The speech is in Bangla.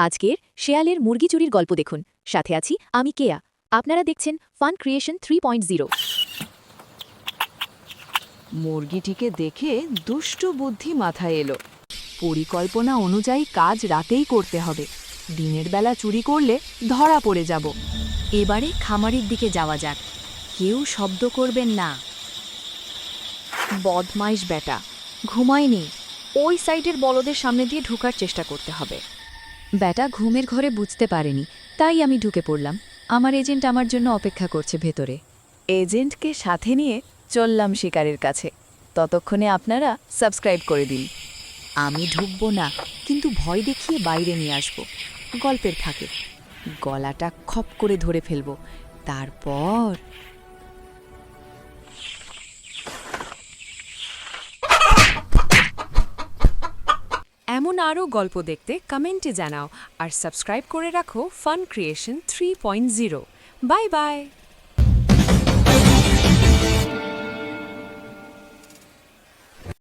আজকের শেয়ালের মুরগি চুরির গল্প দেখুন। সাথে আছি আমি কেয়া। আপনারা দেখছেন ফান ক্রিয়েশন 3.0। মুরগিটিকে দেখে দুষ্টু বুদ্ধি মাথায় এলো। পরিকল্পনা অনুযায়ী কাজ রাতেই করতে হবে। দিনের বেলা চুরি করলে ধরা পড়ে যাব। এবারে খামারের দিকে যাওয়া যাক। কেউ শব্দ করবেন না। বদমাইশ বেটা, ঘুমায়নি। ওই সাইডের বলদের সামনে দিয়ে ঢোকার চেষ্টা করতে হবে। বেটা ঘুমের ঘরে বুঝতে পারেনি, তাই আমি ঢুকে পড়লাম। আমার এজেন্ট আমার জন্য অপেক্ষা করছে ভেতরে। এজেন্টকে সাথে নিয়ে চললাম শিকারের কাছে। ততক্ষণে আপনারা সাবস্ক্রাইব করে দিন। আমি ঢুকবো না, কিন্তু ভয় দেখিয়ে বাইরে নিয়ে আসব। গল্পের ফাঁকে গলাটা খপ করে ধরে ফেলব। তারপর এমন আরও গল্প দেখতে কমেন্টে জানাও আর সাবস্ক্রাইব করে রাখো ফান ক্রিয়েশন 3.0। Bye bye.